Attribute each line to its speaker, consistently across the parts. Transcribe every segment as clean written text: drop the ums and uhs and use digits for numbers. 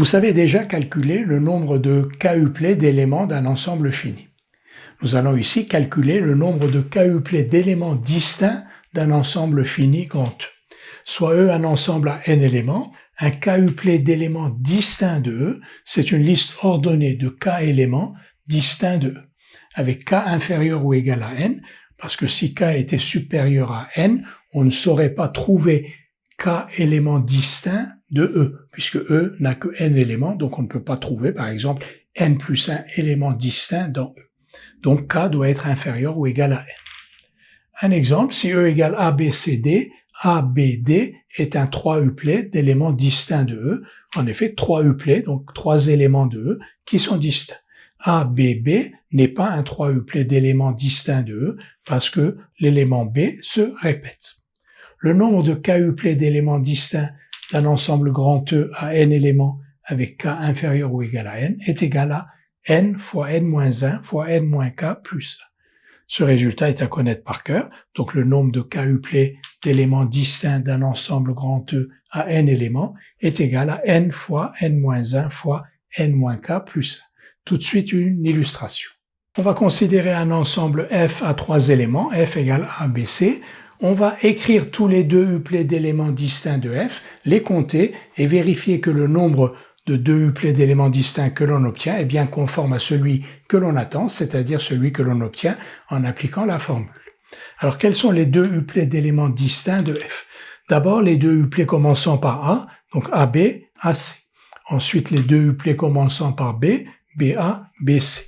Speaker 1: Vous savez déjà calculer le nombre de k-uplets d'éléments d'un ensemble fini. Nous allons ici calculer le nombre de k-uplets d'éléments distincts d'un ensemble fini grand E. Soit E un ensemble à n éléments, un k-uplet d'éléments distincts de E, c'est une liste ordonnée de k éléments distincts de E, avec k inférieur ou égal à n, parce que si k était supérieur à n, on ne saurait pas trouver k éléments distincts de E, puisque E n'a que n éléments, donc on ne peut pas trouver, par exemple, n plus 1 éléments distincts dans E. Donc k doit être inférieur ou égal à n. Un exemple, si E égale ABCD, ABD est un 3-uplet d'éléments distincts de E. En effet, 3 uplets, donc 3 éléments de E, qui sont distincts. ABB n'est pas un 3-uplet d'éléments distincts de E, parce que l'élément B se répète. Le nombre de k-uplets d'éléments distincts d'un ensemble grand E à n éléments avec k inférieur ou égal à n est égal à n fois n-1 fois n-k plus 1. Ce résultat est à connaître par cœur, donc le nombre de k-uplets d'éléments distincts d'un ensemble grand E à n éléments est égal à n fois n-1 fois n-k plus 1. Tout de suite une illustration. On va considérer un ensemble F à 3 éléments, F égale ABC. On va écrire tous les 2 uplets d'éléments distincts de F, les compter et vérifier que le nombre de 2 uplets d'éléments distincts que l'on obtient est bien conforme à celui que l'on attend, c'est-à-dire celui que l'on obtient en appliquant la formule. Alors, quels sont les 2 uplets d'éléments distincts de F? D'abord, les 2 uplets commençant par A, donc AB, AC. Ensuite, les 2 uplets commençant par B, BA, BC.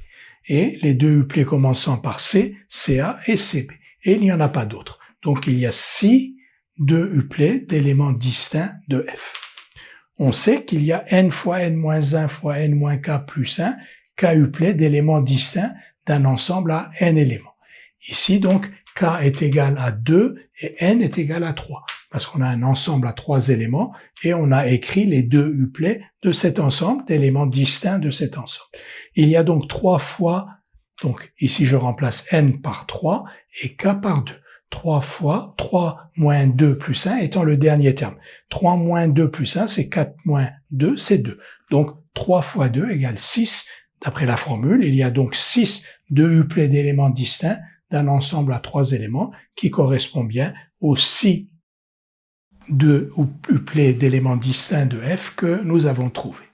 Speaker 1: Et les 2 uplets commençant par C, CA et CB. Et il n'y en a pas d'autres. Donc, il y a 6 2 uplets d'éléments distincts de F. On sait qu'il y a n fois n-1 fois n-k plus 1 k-uplets d'éléments distincts d'un ensemble à n éléments. Ici, donc, k est égal à 2 et n est égal à 3, parce qu'on a un ensemble à 3 éléments et on a écrit les 2 uplets de cet ensemble, d'éléments distincts de cet ensemble. Il y a donc 3 fois, donc ici je remplace n par 3 et k par 2. 3 fois 3 moins 2 plus 1 étant le dernier terme. 3 moins 2 plus 1, c'est 4 moins 2, c'est 2. Donc 3 fois 2 égale 6. D'après la formule, il y a donc 6 2 uplets d'éléments distincts d'un ensemble à 3 éléments qui correspond bien aux 6 2 uplets d'éléments distincts de F que nous avons trouvés.